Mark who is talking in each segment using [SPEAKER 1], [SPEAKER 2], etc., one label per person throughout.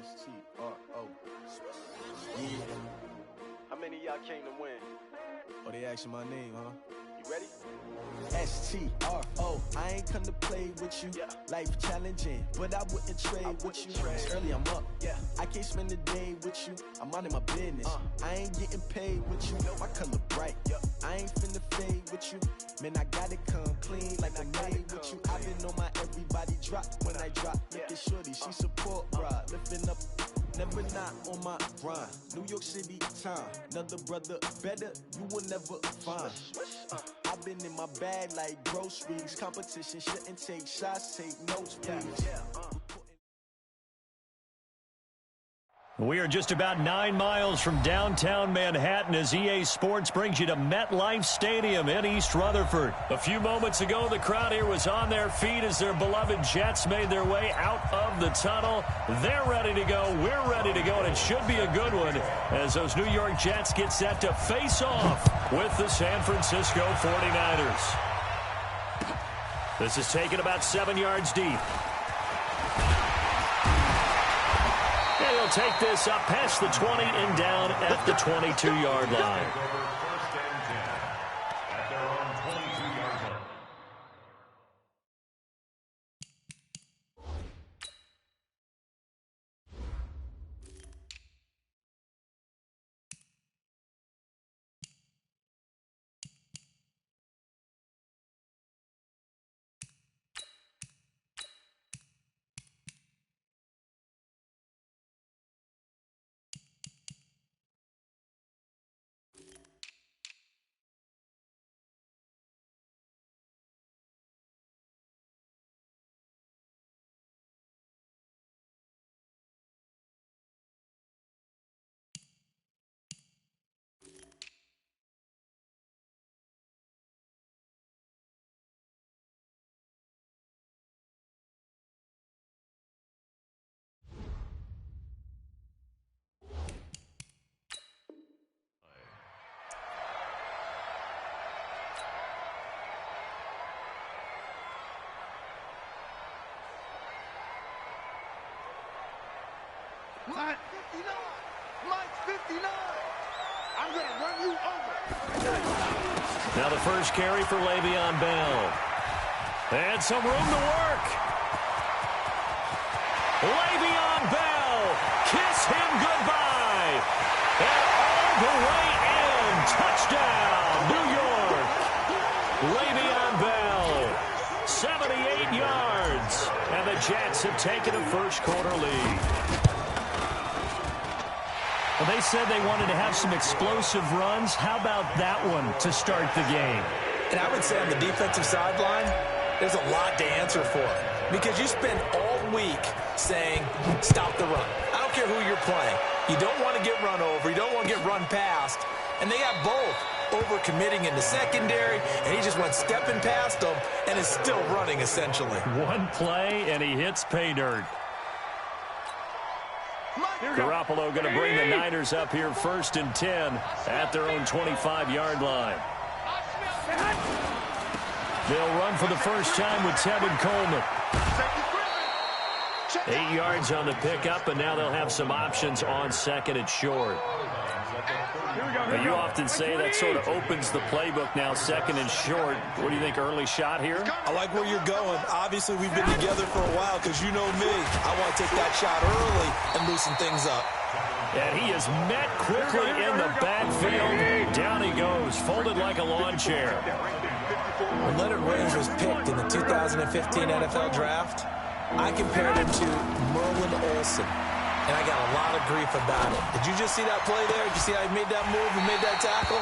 [SPEAKER 1] S-T-R-O. Yeah.
[SPEAKER 2] How many of y'all came to win?
[SPEAKER 1] Oh, they asking my name, huh?
[SPEAKER 2] You ready?
[SPEAKER 1] S-T-R-O. I ain't come to play with you.
[SPEAKER 2] Yeah.
[SPEAKER 1] Life challenging, but I wouldn't trade with you. It's early, I'm up.
[SPEAKER 2] Yeah.
[SPEAKER 1] I can't spend the day with you. I'm minding my business. I ain't getting paid with you. My color bright. I ain't finna fade with you. Man, I gotta come clean like I made with you. I've been on my everybody drop when I drop. Look at shorty, she support ride. Lifting up, never not on my grind. New York City time. Another brother better, you will never find. I've been in my bag like groceries. Competition shouldn't take shots, take notes, please.
[SPEAKER 3] We are just about 9 miles from downtown Manhattan as EA Sports brings you to MetLife Stadium in East Rutherford. A few moments ago, the crowd here was on their feet as their beloved Jets made their way out of the tunnel. They're ready to go. We're ready to go, and it should be a good one as those New York Jets get set to face off with the San Francisco 49ers. This is taken about 7 yards deep. He'll take this up past the 20 and down at the 22-yard line.
[SPEAKER 4] Mike 59! Mike 59! I'm going to run you over!
[SPEAKER 3] Now the first carry for Le'Veon Bell. And some room to work. Le'Veon Bell, kiss him goodbye. And all the way in, touchdown, New York. Le'Veon Bell, 78 yards. And the Jets have taken a first quarter lead. Well, they said they wanted to have some explosive runs. How about that one to start the game?
[SPEAKER 5] And I would say on the defensive sideline, there's a lot to answer for. Because you spend all week saying, stop the run. I don't care who you're playing. You don't want to get run over. You don't want to get run past. And they got both. Over-committing in the secondary, and he just went stepping past them and is still running, essentially.
[SPEAKER 3] One play, and he hits pay dirt. Garoppolo going to bring the Niners up here 1st and 10 at their own 25-yard line. They'll run for the first time with Tevin Coleman. 8 yards on the pickup, and now they'll have some options on 2nd and short. Now, you often say that sort of opens the playbook now, 2nd and short. What do you think, early shot here?
[SPEAKER 5] I like where you're going. Obviously, we've been together for a while because you know me. I want to take that shot early and loosen things up.
[SPEAKER 3] And he is met quickly in the backfield. Down he goes, folded like a lawn chair.
[SPEAKER 5] When Leonard Williams was picked in the 2015 NFL Draft, I compared him to Merlin Olsen. And I got a lot of grief about it. Did you just see that play there? Did you see how he made that move and made that tackle?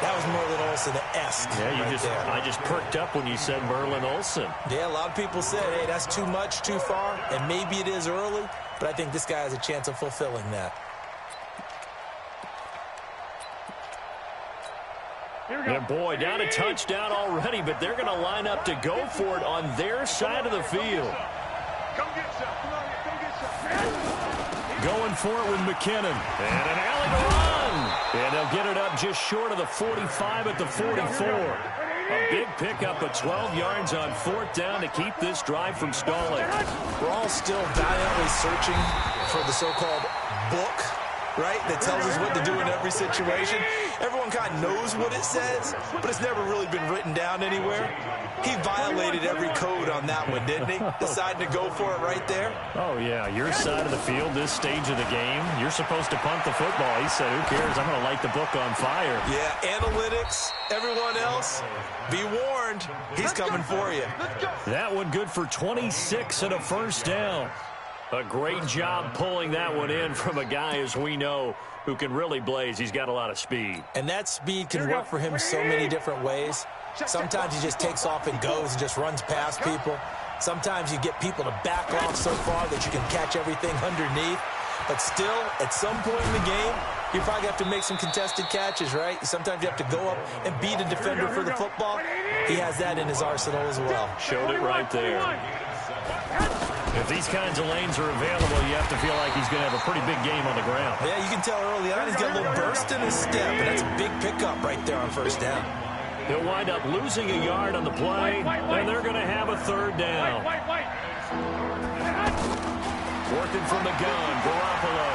[SPEAKER 5] That was Merlin Olsen-esque.
[SPEAKER 3] Yeah, I just perked up when you said Merlin Olsen.
[SPEAKER 5] Yeah, a lot of people said, hey, that's too much, too far, and maybe it is early, but I think this guy has a chance of fulfilling that.
[SPEAKER 3] And boy, down a touchdown already, but they're going to line up to go for it on their side of the field.
[SPEAKER 4] Come get some.
[SPEAKER 3] Going for it with McKinnon. And an alley to run. And they'll get it up just short of the 45 at the 44. A big pickup of 12 yards on 4th down to keep this drive from stalling.
[SPEAKER 5] We're all still valiantly searching for the so-called book, right, that tells us what to do in every situation. Everyone kind of knows what it says, but it's never really been written down anywhere. He violated every code on that one, didn't he? Deciding to go for it right there.
[SPEAKER 3] Oh, yeah, your side of the field, this stage of the game, you're supposed to punt the football. He said, who cares? I'm going to light the book on fire.
[SPEAKER 5] Yeah, analytics, everyone else, be warned, he's coming for you.
[SPEAKER 3] That one good for 26 and a 1st down. A great job pulling that one in from a guy, as we know, who can really blaze. He's got a lot of speed.
[SPEAKER 5] And that speed can work for him so many different ways. Sometimes he just takes off and goes and just runs past people. Sometimes you get people to back off so far that you can catch everything underneath. But still, at some point in the game, you probably have to make some contested catches, right? Sometimes you have to go up and beat a defender for the football. He has that in his arsenal as well.
[SPEAKER 3] Showed it right there. If these kinds of lanes are available, you have to feel like he's going to have a pretty big game on the ground.
[SPEAKER 5] Yeah, you can tell early on he's got a little burst in his step, and that's a big pickup right there on 1st down.
[SPEAKER 3] He'll wind up losing a yard on the play, and they're going to have a 3rd down. Working from the gun, Garoppolo.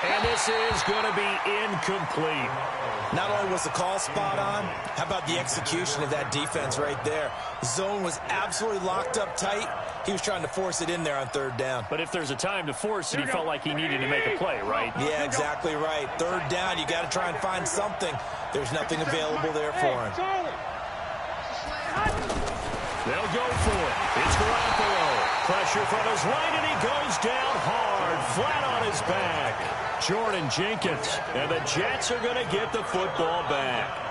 [SPEAKER 3] And this is going to be incomplete.
[SPEAKER 5] Not only was the call spot on, how about the execution of that defense right there? Zone was absolutely locked up tight. He was trying to force it in there on 3rd down.
[SPEAKER 3] But if there's a time to force it, he felt like he needed to make a play, right?
[SPEAKER 5] Yeah, exactly right. 3rd down, you got to try and find something. There's nothing available there for him.
[SPEAKER 3] They'll go for it. It's Garoppolo. Pressure from his right, and he goes down hard, flat on his back. Jordan Jenkins, and the Jets are going to get the football back.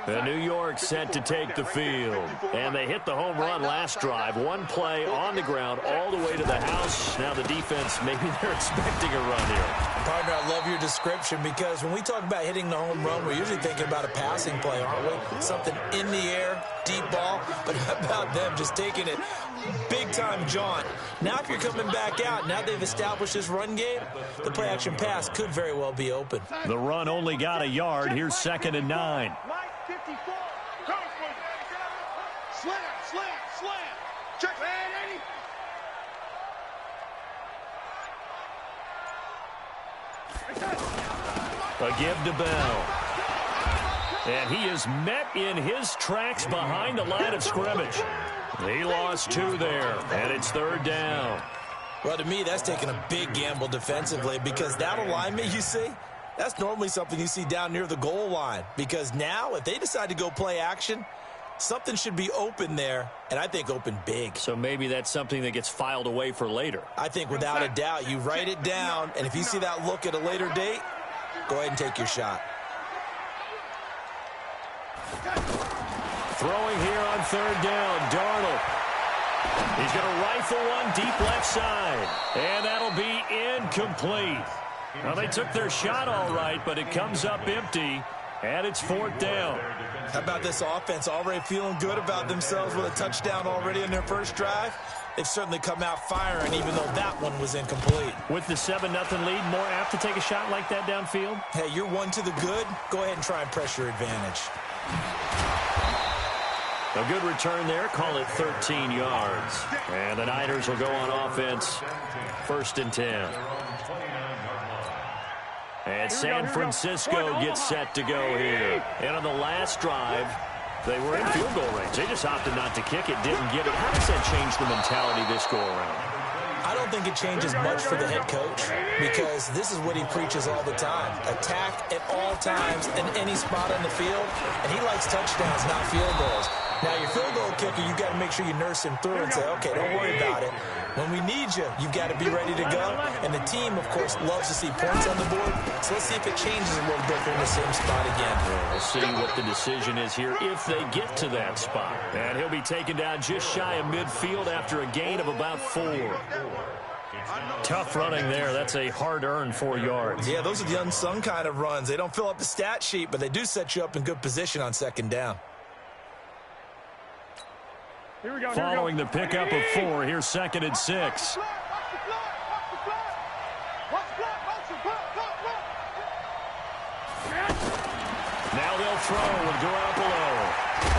[SPEAKER 3] The New York set to take the field. And they hit the home run last drive. One play on the ground all the way to the house. Now the defense, maybe they're expecting a run here.
[SPEAKER 5] Partner, I love your description because when we talk about hitting the home run, we're usually thinking about a passing play, aren't we? Something in the air, deep ball. But how about them just taking it big-time jaunt? Now if you're coming back out, now they've established this run game, the play-action pass could very well be open.
[SPEAKER 3] The run only got a yard. Here's 2nd and 9.
[SPEAKER 4] 54. Slam. Check that, Eddie.
[SPEAKER 3] A give to Bell. And he is met in his tracks behind the line of scrimmage. He lost 2 there, and it's 3rd down.
[SPEAKER 5] Well, to me, that's taking a big gamble defensively because that alignment you see, that's normally something you see down near the goal line. Because now, if they decide to go play action, something should be open there, and I think open big.
[SPEAKER 3] So maybe that's something that gets filed away for later.
[SPEAKER 5] I think without a doubt, you write it down, and if you see that look at a later date, go ahead and take your shot.
[SPEAKER 3] Throwing here on 3rd down, Darnold. He's going to rifle one deep left side, and that'll be incomplete. Well, they took their shot all right, but it comes up empty, and it's 4th down.
[SPEAKER 5] How about this offense already feeling good about themselves with a touchdown already in their first drive? They've certainly come out firing, even though that one was incomplete.
[SPEAKER 3] With the 7-0 lead, more apt to take a shot like that downfield?
[SPEAKER 5] Hey, you're one to the good. Go ahead and try and press your advantage.
[SPEAKER 3] A good return there. Call it 13 yards. And the Niners will go on offense. 1st and 10. And San Francisco gets set to go here. And on the last drive, they were in field goal range. They just opted not to kick it, didn't get it. How does that change the mentality this go-around?
[SPEAKER 5] I don't think it changes much for the head coach because this is what he preaches all the time. Attack at all times in any spot on the field, and he likes touchdowns, not field goals. Now, your field goal kicker, you've got to make sure you nurse him through and say, okay, don't worry about it. When we need you, you've got to be ready to go. And the team, of course, loves to see points on the board. So let's see if it changes a little bit in the same spot again.
[SPEAKER 3] We'll see what the decision is here if they get to that spot. And he'll be taken down just shy of midfield after a gain of about 4. Tough running there. That's a hard-earned 4 yards.
[SPEAKER 5] Yeah, those are the unsung kind of runs. They don't fill up the stat sheet, but they do set you up in good position on 2nd down.
[SPEAKER 3] Following the pickup of 4, here's 2nd and 6. throw with Garoppolo.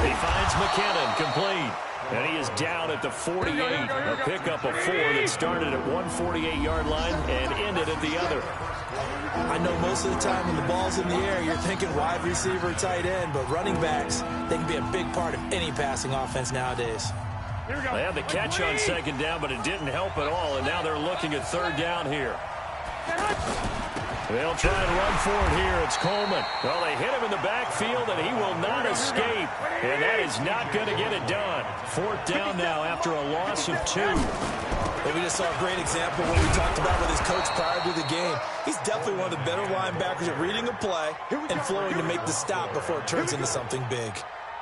[SPEAKER 3] He finds McKinnon, complete. And he is down at the 48. A pickup of 4 that started at 148-yard line and ended at the other.
[SPEAKER 5] I know most of the time when the ball's in the air, you're thinking wide receiver, tight end, but running backs, they can be a big part of any passing offense nowadays.
[SPEAKER 3] They had the catch on second down, but it didn't help at all, and now they're looking at third down here. They'll try and run for it here. It's Coleman. Well, they hit him in the backfield, and he will not escape. And that is not going to get it done. Fourth down now after a loss of 2.
[SPEAKER 5] And we just saw a great example of what we talked about with his coach prior to the game. He's definitely one of the better linebackers at reading a play and flowing to make the stop before it turns into something big.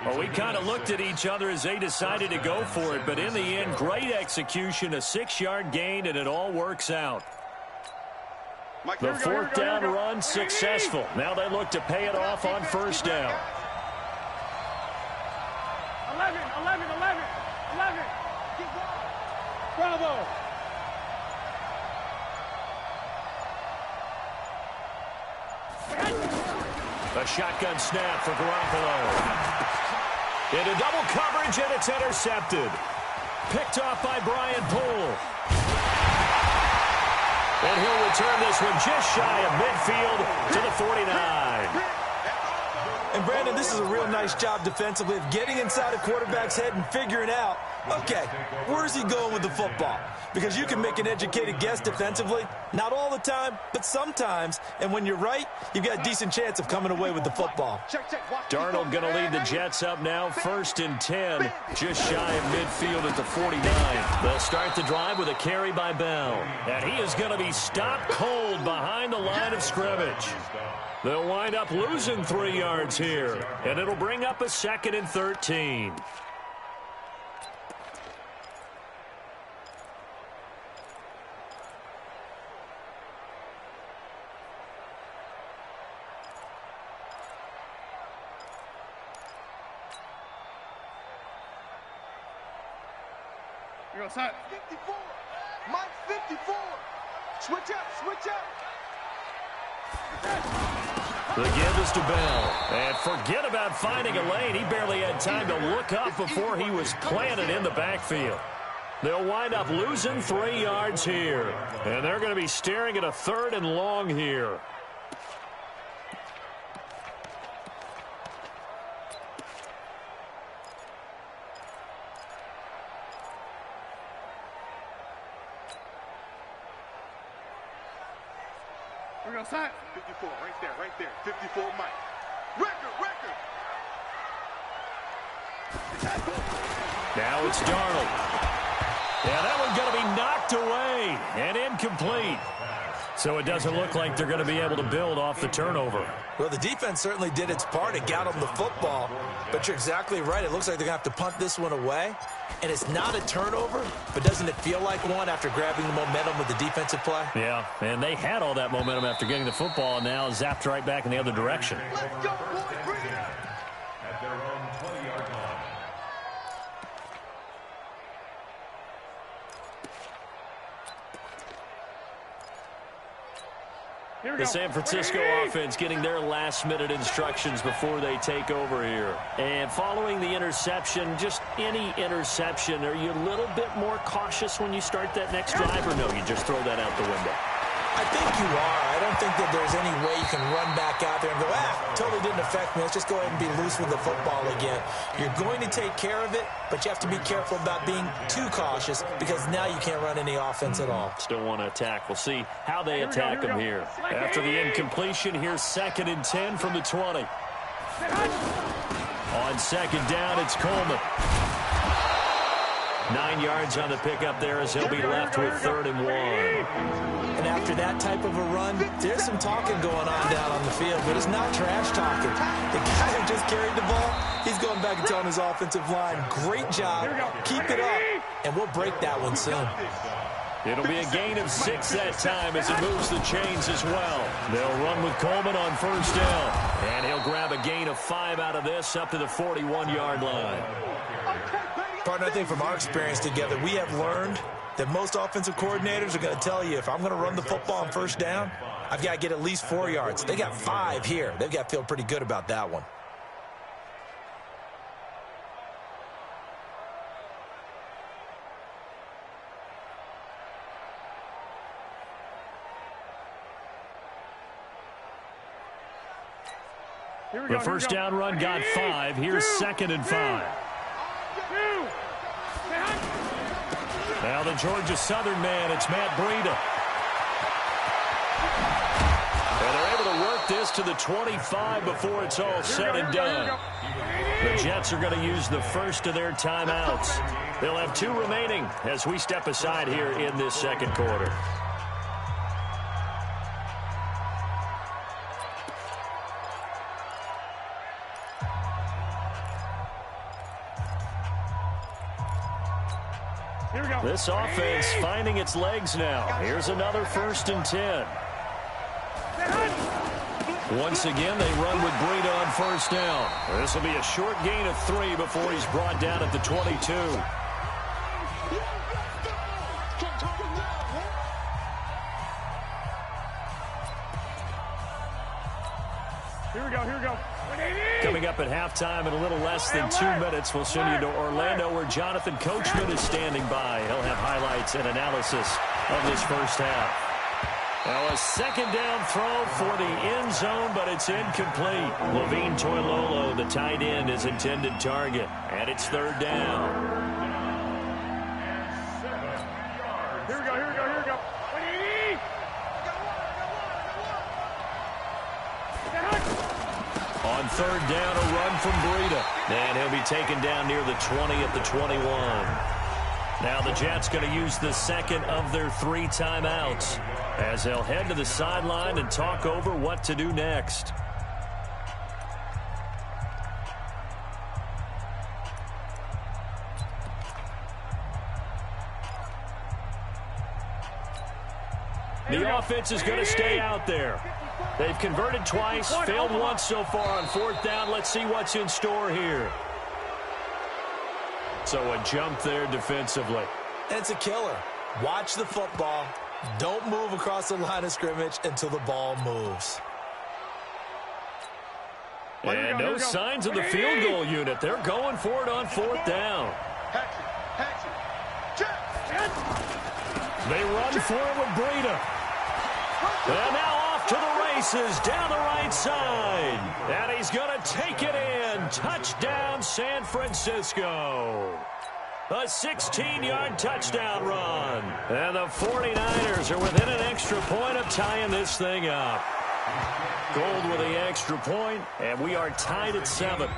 [SPEAKER 3] Well, we kind of looked at each other as they decided to go for it, but in the end, great execution, a 6-yard gain, and it all works out. The fourth down run successful. Now they look to pay it off on first down.
[SPEAKER 4] 11. Bravo.
[SPEAKER 3] A shotgun snap for Garoppolo. Into double coverage, and it's intercepted. Picked off by Brian Poole. And he'll return this one just shy of midfield to the 49.
[SPEAKER 5] And, Brandon, this is a real nice job defensively of getting inside a quarterback's head and figuring out, okay, where's he going with the football? Because you can make an educated guess defensively, not all the time, but sometimes. And when you're right, you've got a decent chance of coming away with the football.
[SPEAKER 3] Darnold going to lead the Jets up now, 1st and 10, just shy of midfield at the 49. They'll start the drive with a carry by Bell. And he is going to be stopped cold behind the line of scrimmage. They'll wind up losing 3 yards here, and it'll bring up a 2nd and 13.
[SPEAKER 4] You're outside. 54. Mike 54. Switch up.
[SPEAKER 3] The give is to Bell. And forget about finding a lane. He barely had time to look up before he was planted in the backfield. They'll wind up losing 3 yards here. And they're going to be staring at a 3rd and long here.
[SPEAKER 4] We're outside. 54, right there. 54, Mike. Record.
[SPEAKER 3] Now it's Darnold. Yeah, that one's going to be knocked away and incomplete. So it doesn't look like they're going to be able to build off the turnover.
[SPEAKER 5] Well, the defense certainly did its part. It got them the football. But you're exactly right. It looks like they're going to have to punt this one away. And it's not a turnover, but doesn't it feel like one after grabbing the momentum with the defensive play?
[SPEAKER 3] Yeah, and they had all that momentum after getting the football, and now zapped right back in the other direction.
[SPEAKER 4] Let's go, boys. Bring it.
[SPEAKER 6] At their own 20-yard line.
[SPEAKER 3] The San Francisco offense getting their last-minute instructions before they take over here. And following the interception, just any interception, are you a little bit more cautious when you start that next drive, or no, you just throw that out the window?
[SPEAKER 5] I think you are. I don't think that there's any way you can run back out there and go, totally didn't affect me. Let's just go ahead and be loose with the football again. You're going to take care of it, but you have to be careful about being too cautious because now you can't run any offense at all.
[SPEAKER 3] Still want to attack. We'll see how they attack them here. After the incompletion, here's 2nd and 10 from the 20. On 2nd down, it's Coleman. 9 yards on the pickup there as he'll be left with 3rd and 1.
[SPEAKER 5] And after that type of a run, there's some talking going on down on the field, but it's not trash talking. The guy who just carried the ball, he's going back and telling his offensive line, great job, keep it up, and we'll break that one soon.
[SPEAKER 3] It'll be a gain of 6 that time as it moves the chains as well. They'll run with Coleman on first down, and he'll grab a gain of 5 out of this up to the 41-yard line.
[SPEAKER 5] Partner, I think from our experience together, we have learned that most offensive coordinators are going to tell you, if I'm going to run the football on first down, I've got to get at least 4 yards. They got 5 here. They've got to feel pretty good about that one.
[SPEAKER 3] The first down run got 5. Here's 2nd and 5. Now the Georgia Southern man, it's Matt Breida. And they're able to work this to the 25 before it's all said and done. The Jets are going to use the first of their timeouts. They'll have 2 remaining as we step aside here in this second quarter. This offense finding its legs now. Here's another 1st and 10. Once again, they run with Breida on 1st down. This will be a short gain of 3 before he's brought down at the 22.
[SPEAKER 7] Here we go.
[SPEAKER 3] Coming up at halftime in a little less than 2 minutes, we'll send you to Orlando where Jonathan Coachman is standing by. He'll have highlights and analysis of this first half. Now a 2nd down throw for the end zone, but it's incomplete. Levine Toilolo, the tight end, is intended target, and it's 3rd down.
[SPEAKER 7] Here we go.
[SPEAKER 3] On 3rd down, a run from Breida. And he'll be taken down near the 20 at the 21. Now the Jets going to use the 2nd of their 3 timeouts as they'll head to the sideline and talk over what to do next. The offense is going to stay out there. They've converted twice, failed once so far on 4th down. Let's see what's in store here. So a jump there defensively.
[SPEAKER 5] It's a killer. Watch the football. Don't move across the line of scrimmage until the ball moves.
[SPEAKER 3] And no signs of the field goal unit. They're going for it on 4th down. They run for it with Breida. And now off to the races down the right side. And he's going to take it in. Touchdown, San Francisco. A 16-yard touchdown run. And the 49ers are within an extra point of tying this thing up. Gold with the extra point, and we are tied at 7.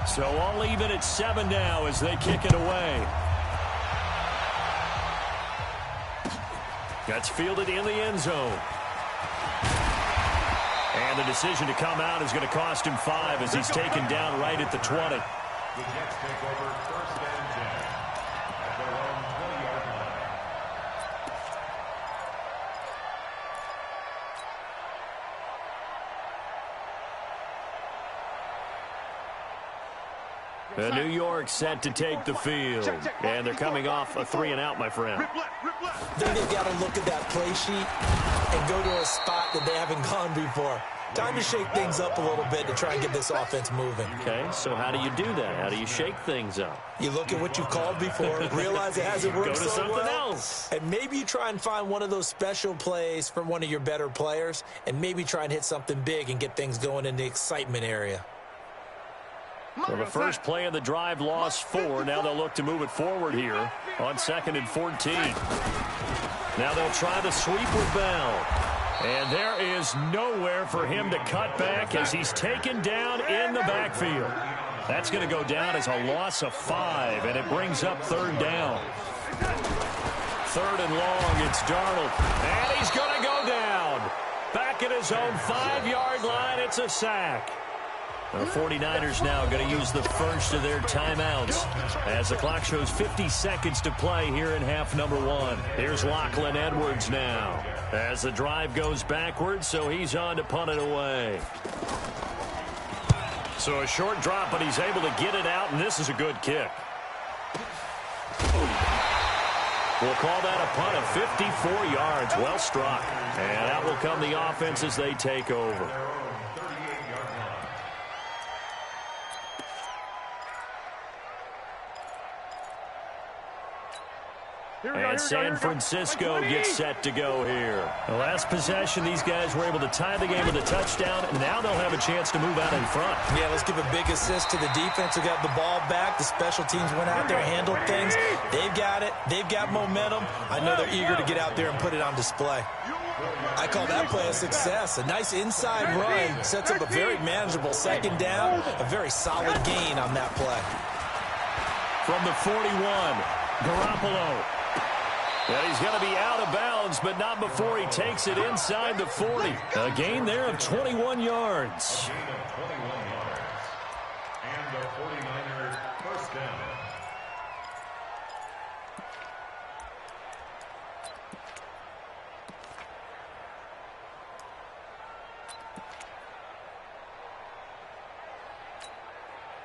[SPEAKER 3] So all even at 7 now as they kick it away. That's fielded in the end zone. And the decision to come out is going to cost him 5 as he's taken down right at the 20.
[SPEAKER 6] The Jets take over 1st and 10 at their own 20-yard line.
[SPEAKER 3] The New York set to take the field. And they're coming off a 3-and-out, my friend.
[SPEAKER 5] I think they've got to look at that play sheet and go to a spot that they haven't gone before. Time to shake things up a little bit to try and get this offense moving.
[SPEAKER 3] Okay, so how do you do that? How do you shake things up?
[SPEAKER 5] You look at what you called before, realize it hasn't worked
[SPEAKER 3] Go to
[SPEAKER 5] so
[SPEAKER 3] something
[SPEAKER 5] well,
[SPEAKER 3] else.
[SPEAKER 5] and maybe you try and find one of those special plays from one of your better players, and maybe try and hit something big and get things going in the excitement area.
[SPEAKER 3] Well, the first play of the drive lost 4. Now they'll look to move it forward here on 2nd and 14. Now they'll try the sweep with Bell. And there is nowhere for him to cut back as he's taken down in the backfield. That's going to go down as a loss of 5, and it brings up 3rd down. 3rd and long, it's Darnold. And he's going to go down. Back at his own 5-yard line, it's a sack. The 49ers now going to use the first of their timeouts as the clock shows 50 seconds to play here in half number 1. Here's Lachlan Edwards now as the drive goes backwards, so he's on to punt it away. So a short drop, but he's able to get it out, and this is a good kick. We'll call that a punt of 54 yards. Well struck. And out will come the offense as they take over. And San Francisco gets set to go here. The last possession, these guys were able to tie the game with a touchdown, and now they'll have a chance to move out in front.
[SPEAKER 5] Yeah, let's give a big assist to the defense who got the ball back. The special teams went out there, handled things. They've got it. They've got momentum. I know they're eager to get out there and put it on display. I call that play a success. A nice inside run sets up a very manageable second down. A very solid gain on that play.
[SPEAKER 3] From the 41, Garoppolo. And he's going to be out of bounds, but not before he takes it inside the 40. A gain there of 21 yards.
[SPEAKER 6] Gain of 21 yards. And the 49ers first down.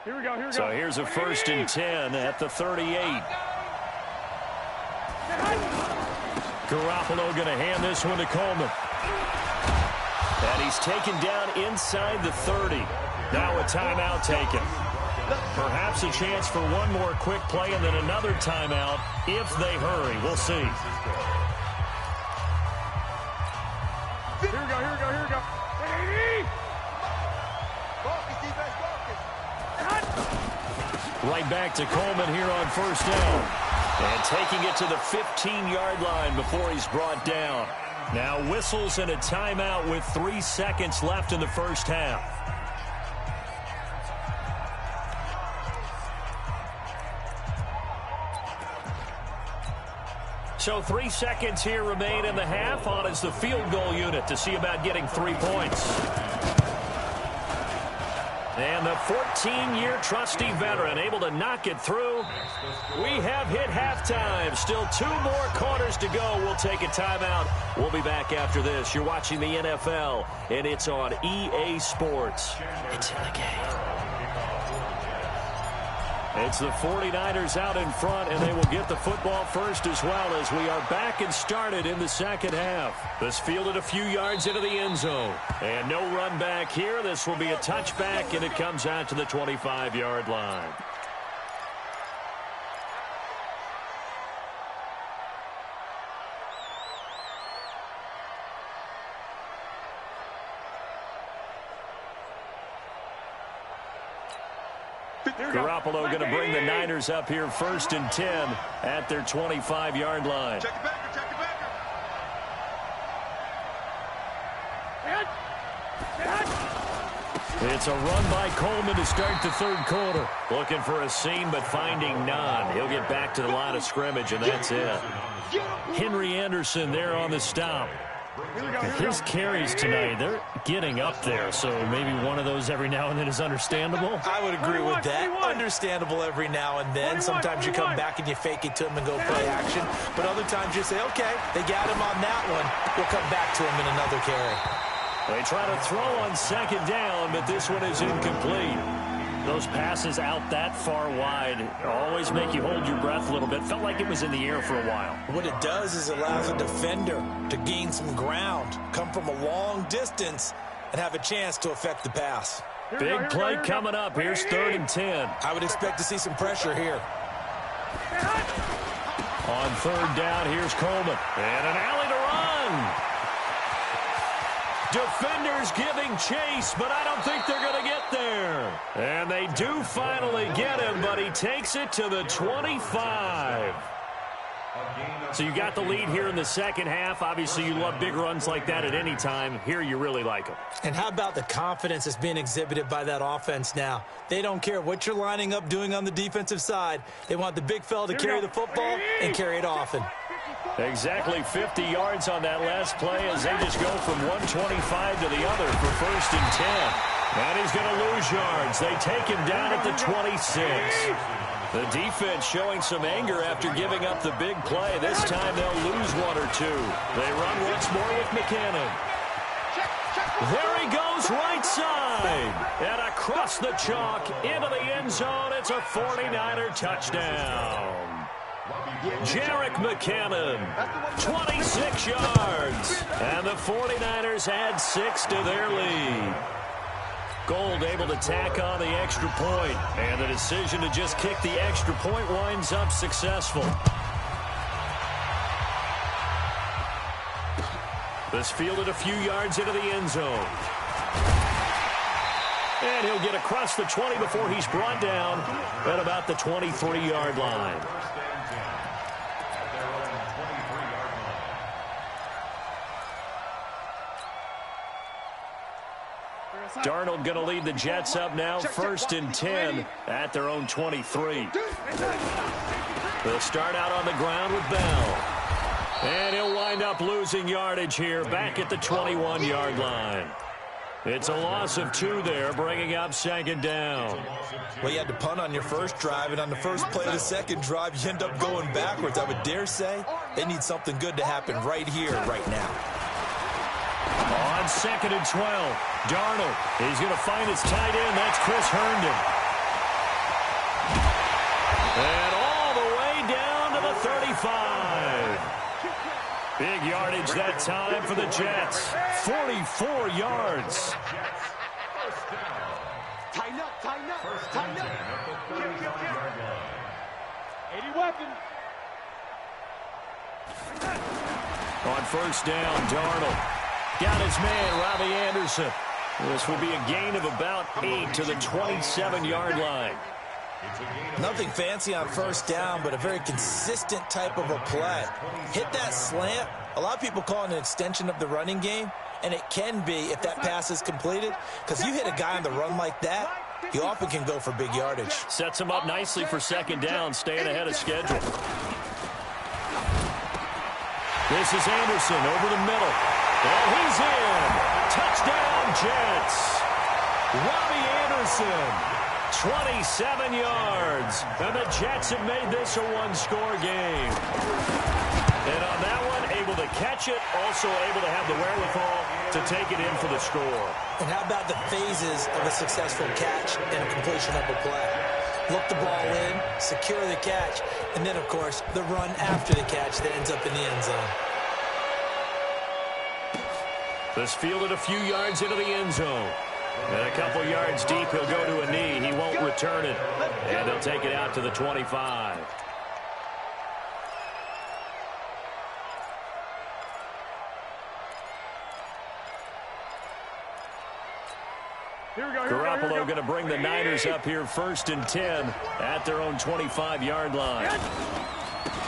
[SPEAKER 7] Here we go.
[SPEAKER 3] So here's a 1st and 10 at the 38. Garoppolo going to hand this one to Coleman. And he's taken down inside the 30. Now a timeout taken. Perhaps a chance for one more quick play and then another timeout if they hurry. We'll see.
[SPEAKER 7] Here we go.
[SPEAKER 3] Right back to Coleman here on 1st down. And taking it to the 15-yard line before he's brought down. Now whistles and a timeout with 3 seconds left in the first half. So 3 seconds here remain in the half. On is the field goal unit to see about getting 3 points. And the 14-year trusty veteran able to knock it through. We have hit halftime. Still 2 more quarters to go. We'll take a timeout. We'll be back after this. You're watching the NFL, and it's on EA Sports. It's in the game. It's the 49ers out in front, and they will get the football first as well as we are back and started in the second half. This fielded a few yards into the end zone. And no run back here. This will be a touchback, and it comes out to the 25-yard line. Garoppolo going to bring the Niners up here 1st and 10 at their 25-yard line.
[SPEAKER 4] Check it back.
[SPEAKER 3] It's a run by Coleman to start the 3rd quarter. Looking for a seam, but finding none. He'll get back to the line of scrimmage, and that's it. Henry Anderson there on the stop. His carries tonight, they're getting up there, so maybe one of those every now and then is understandable.
[SPEAKER 5] I would agree with that. Understandable every now and then. Sometimes you come back and you fake it to him and go play action. But other times you say, okay, they got him on that one. We'll come back to him in another carry.
[SPEAKER 3] They try to throw on 2nd down, but this one is incomplete. Those passes out that far wide always make you hold your breath a little bit. Felt like it was in the air for a while.
[SPEAKER 5] What it does is it allows a defender to gain some ground, come from a long distance, and have a chance to affect the pass.
[SPEAKER 3] Big play coming up. Here's 3rd and 10.
[SPEAKER 5] I would expect to see some pressure here.
[SPEAKER 3] On 3rd down, here's Coleman. And an alley to run. Defenders giving chase, but I don't think they're going to get there. And they do finally get him, but he takes it to the 25. So you got the lead here in the second half. Obviously, you love big runs like that at any time. Here, you really like them.
[SPEAKER 5] And how about the confidence that's being exhibited by that offense now? They don't care what you're lining up doing on the defensive side. They want the big fella to carry the football and carry it often.
[SPEAKER 3] Exactly 50 yards on that last play as they just go from 125 to the other for 1st and 10. And he's going to lose yards. They take him down at the 26. The defense showing some anger after giving up the big play. This time they'll lose 1 or 2. They run once more with McKinnon. There he goes right side. And across the chalk into the end zone. It's a 49er touchdown. Jerick McKinnon, 26 yards. And the 49ers add 6 to their lead. Gold able to tack on the extra point. And the decision to just kick the extra point winds up successful. This fielded a few yards into the end zone. And he'll get across the 20 before he's brought down at about the 23-yard line. Darnold going to lead the Jets up now, 1st and 10 at their own 23. They'll start out on the ground with Bell. And he'll wind up losing yardage here back at the 21-yard line. It's a loss of 2 there, bringing up 2nd down.
[SPEAKER 5] Well, you had to punt on your first drive, and on the first play of the second drive, you end up going backwards. I would dare say they need something good to happen right here, right now.
[SPEAKER 3] On 2nd and 12, Darnold. He's going to find his tight end. That's Chris Herndon. And all the way down to the 35. Big yardage that time for the Jets. 44 yards.
[SPEAKER 4] Tighten up, tighten up, tighten up. 80 weapon.
[SPEAKER 3] On 1st down, Darnold. Got his man, Robbie Anderson. This will be a gain of about 8 to the 27-yard line.
[SPEAKER 5] Nothing fancy on 1st down, but a very consistent type of a play. Hit that slant. A lot of people call it an extension of the running game, and it can be if that pass is completed, because you hit a guy on the run like that, he often can go for big yardage.
[SPEAKER 3] Sets him up nicely for 2nd down, staying ahead of schedule. This is Anderson over the middle. And he's in. Touchdown, Jets. Robbie Anderson, 27 yards. And the Jets have made this a one-score game. And on that one, able to catch it, also able to have the wherewithal to take it in for the score.
[SPEAKER 5] And how about the phases of a successful catch and a completion of a play? Look the ball in, secure the catch, and then, of course, the run after the catch that ends up in the end zone.
[SPEAKER 3] This fielded a few yards into the end zone. And a couple yards deep, he'll go to a knee. He won't return it. And he'll take it out to the 25. Garoppolo going to bring the Niners up here 1st and 10 at their own 25-yard line.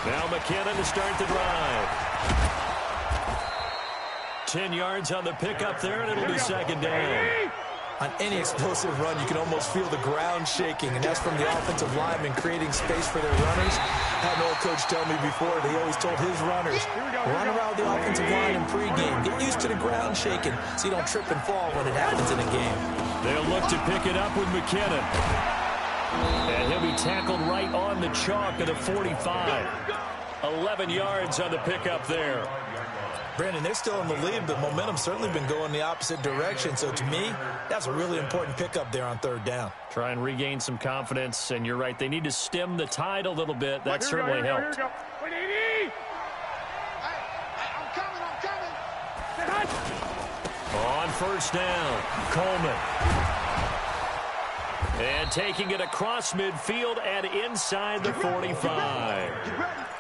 [SPEAKER 3] Now McKinnon to start the drive. 10 yards on the pickup there, and it'll be 2nd down.
[SPEAKER 5] On any explosive run, you can almost feel the ground shaking, and that's from the offensive linemen creating space for their runners. I had an old coach tell me before that he always told his runners, run around the offensive line in pregame. Get used to the ground shaking so you don't trip and fall when it happens in a game.
[SPEAKER 3] They'll look to pick it up with McKinnon. And he'll be tackled right on the chalk of the 45. 11 yards on the pickup there.
[SPEAKER 5] Brandon, they're still in the lead, but momentum's certainly been going the opposite direction. So to me, that's a really important pickup there on 3rd down.
[SPEAKER 3] Try and regain some confidence, and you're right. They need to stem the tide a little bit. That certainly helped.
[SPEAKER 4] I'm coming.
[SPEAKER 3] On 1st down, Coleman. And taking it across midfield and inside the 45.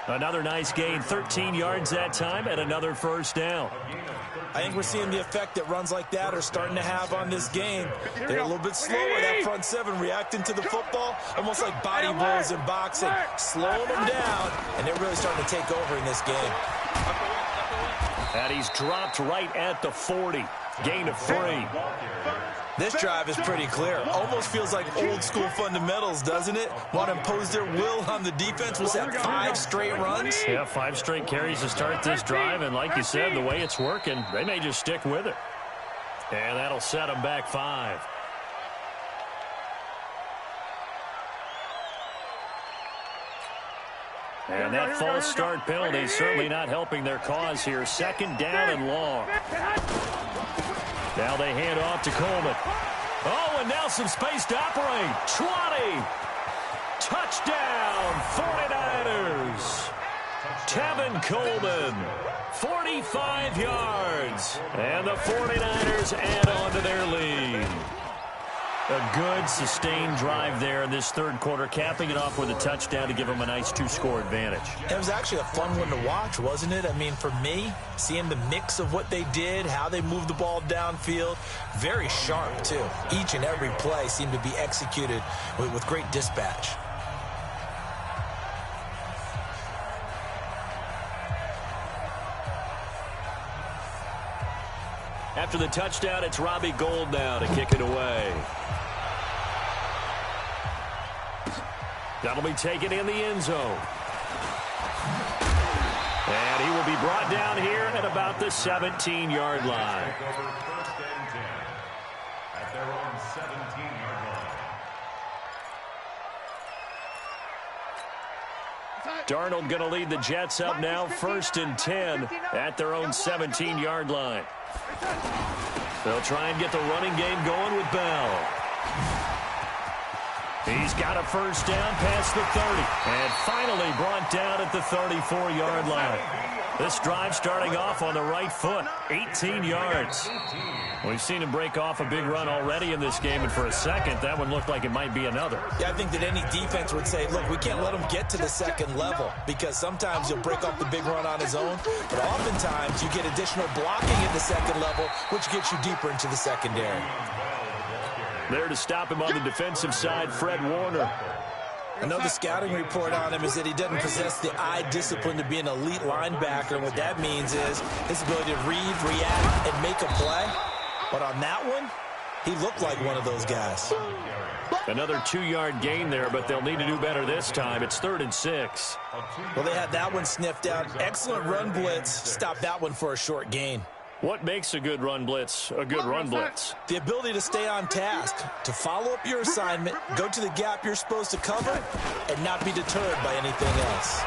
[SPEAKER 3] Another nice gain, 13 yards that time, and another 1st down.
[SPEAKER 5] I think we're seeing the effect that runs like that are starting to have on this game. They're a little bit slower, that front 7, reacting to the football, almost like body blows in boxing, slowing them down, and they're really starting to take over in this game.
[SPEAKER 3] And he's dropped right at the 40, gain of 3.
[SPEAKER 5] This drive is pretty clear. Almost feels like old school fundamentals, doesn't it? Want to impose their will on the defense. Was that 5 straight runs?
[SPEAKER 3] Yeah, 5 straight carries to start this drive. And like you said, the way it's working, they may just stick with it. And that'll set them back 5. And that false start penalty is certainly not helping their cause here. 2nd down and long. Now they hand off to Coleman. Oh, and now some space to operate. 20. Touchdown, 49ers. Tevin Coleman, 45 yards. And the 49ers add on to their lead. A good, sustained drive there in this third quarter, capping it off with a touchdown to give them a nice 2-score advantage.
[SPEAKER 5] It was actually a fun one to watch, wasn't it? I mean, for me, seeing the mix of what they did, how they moved the ball downfield, very sharp, too. Each and every play seemed to be executed with great dispatch.
[SPEAKER 3] After the touchdown, it's Robbie Gould now to kick it away. That'll be taken in the end zone. And he will be brought down here at about the 17-yard line.
[SPEAKER 6] First and 10 at their own 17-yard line.
[SPEAKER 3] Darnold going to lead the Jets up now, 1st and 10 at their own 17-yard line. They'll try and get the running game going with Bell. He's got a first down past the 30. And finally brought down at the 34-yard line. This drive starting off on the right foot, 18 yards. We've seen him break off a big run already in this game, and for a second, that one looked like it might be another.
[SPEAKER 5] Yeah, I think that any defense would say, look, we can't let him get to the second level, because sometimes he'll break off the big run on his own, but oftentimes you get additional blocking at the second level, which gets you deeper into the secondary.
[SPEAKER 3] There to stop him on the defensive side, Fred Warner.
[SPEAKER 5] Another scouting report on him is that he doesn't possess the eye discipline to be an elite linebacker, and what that means is his ability to read, react, and make a play. But on that one, he looked like one of those guys.
[SPEAKER 3] Another 2-yard gain there, but they'll need to do better this time. It's 3rd and 6.
[SPEAKER 5] Well, they had that one sniffed out. Excellent run blitz. Stop that one for a short gain.
[SPEAKER 3] What makes a good run blitz a good run blitz?
[SPEAKER 5] The ability to stay on task, to follow up your assignment, go to the gap you're supposed to cover, and not be deterred by anything else.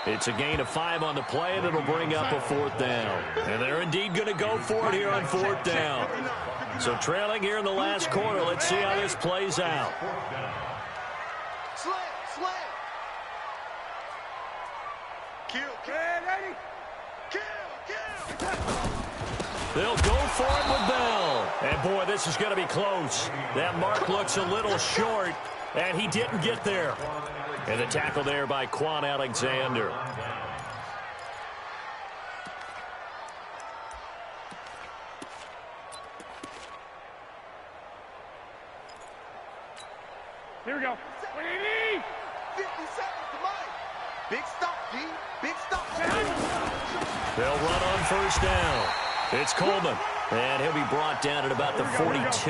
[SPEAKER 3] It's a gain of 5 on the play, and it'll bring up a 4th down. And they're indeed going to go for it here on 4th down. So trailing here in the last quarter, let's see how this plays out.
[SPEAKER 4] Slam. Kill.
[SPEAKER 3] They'll go for it with Bell. And, boy, this is going to be close. That mark looks a little short, and he didn't get there. And the tackle there by Quan Alexander.
[SPEAKER 7] Here we go.
[SPEAKER 4] 50 seconds to Mike. Big stop, G. Big stop.
[SPEAKER 3] They'll run on first down. It's Coleman, and he'll be brought down at about the 42.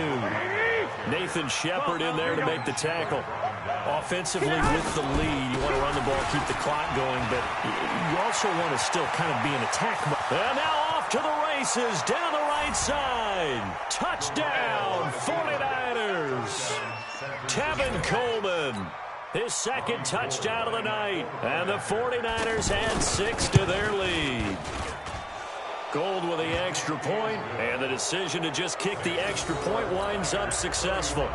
[SPEAKER 3] Nathan Shepard in there to make the tackle. Offensively with the lead, you want to run the ball, keep the clock going, but you also want to still kind of be in attack mode. And now off to the races, down the right side. Touchdown, 49ers. Tevin Coleman, his 2nd touchdown of the night. And the 49ers add 6 to their lead. Gould with the extra point, and the decision to just kick the extra point winds up successful.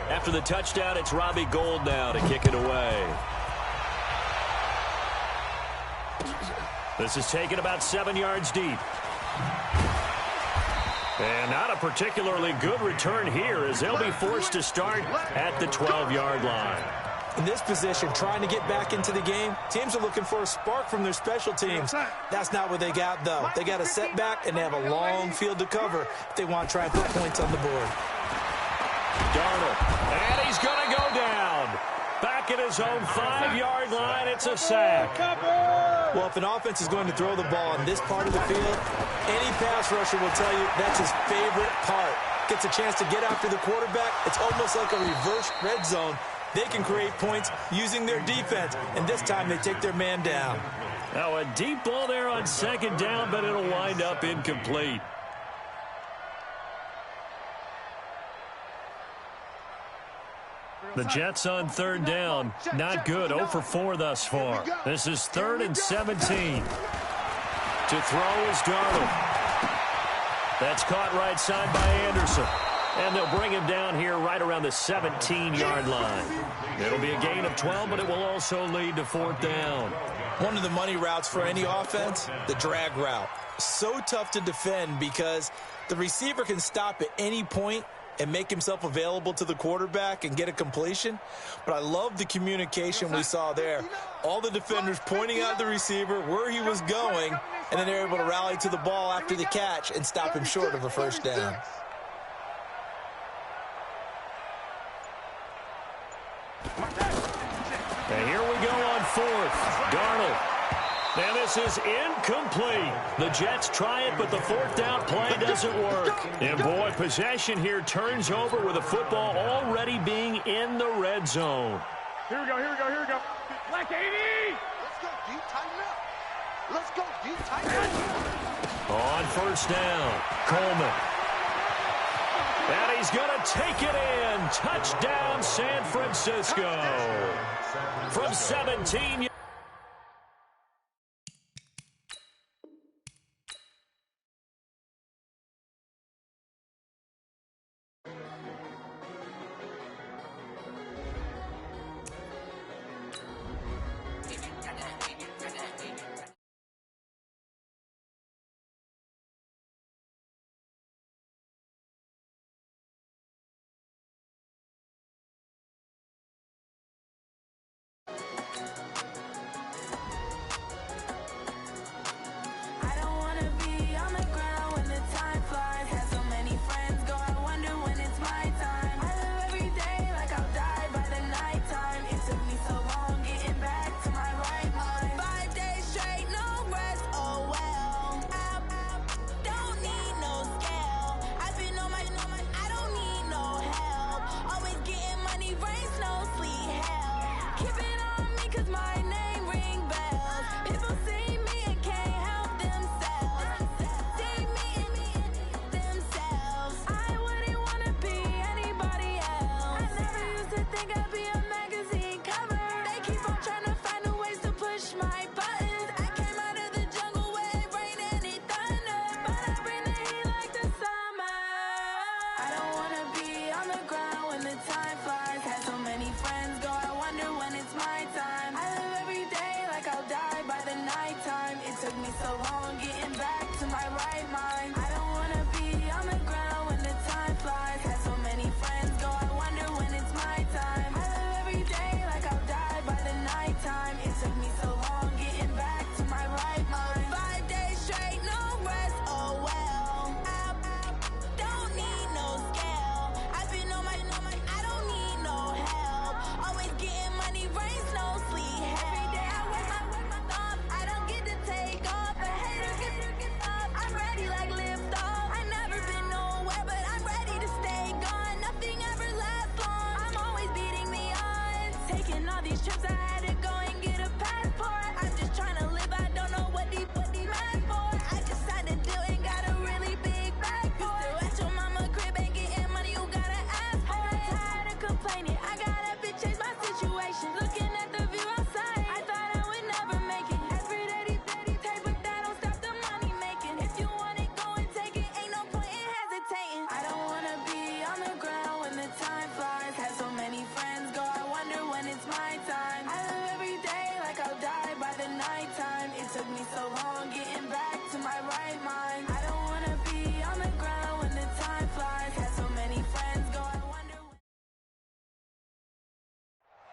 [SPEAKER 3] After the touchdown, it's Robbie Gould now to kick it away. This is taken about 7 yards deep. And not a particularly good return here, as they'll be forced to start at the 12-yard line.
[SPEAKER 5] In this position, trying to get back into the game, teams are looking for a spark from their special teams. That's not what they got, though. They got a setback, and they have a long field to cover if they want to try and put points on the board.
[SPEAKER 3] Darnold, and he's going to go down. Back at his own 5-yard line, it's a sack.
[SPEAKER 5] Well, if an offense is going to throw the ball in this part of the field, any pass rusher will tell you that's his favorite part. Gets a chance to get after the quarterback. It's almost like a reverse red zone. They can create points using their defense, and this time they take their man down.
[SPEAKER 3] Now a deep ball there on 2nd down, but it'll wind up incomplete. The Jets on 3rd down. Not good. 0 for 4 thus far. This is 3rd and 17. To throw is Darnold. That's caught right side by Anderson. And they'll bring him down here right around the 17-yard line. It'll be a gain of 12, but it will also lead to 4th down.
[SPEAKER 5] One of the money routes for any offense, the drag route. So tough to defend because the receiver can stop at any point and make himself available to the quarterback and get a completion. But I love the communication we saw there. All the defenders pointing out the receiver, where he was going, and then they're able to rally to the ball after the catch and stop him short of a 1st down.
[SPEAKER 3] And here we go on 4th. Darnold. And this is incomplete. The Jets try it, but the 4th down play doesn't work. And boy, possession here turns over with the football already being in the red zone.
[SPEAKER 7] Here we go, here we go, here we go. Black 80!
[SPEAKER 4] Let's go deep, tighten up. Let's go deep, tighten up.
[SPEAKER 3] On 1st down, Coleman. And he's going to take it in. Touchdown, San Francisco. From 17.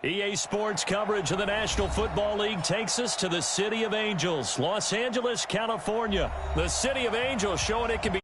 [SPEAKER 3] EA Sports coverage of the National Football League takes us to the City of Angels, Los Angeles, California. The City of Angels showing it can be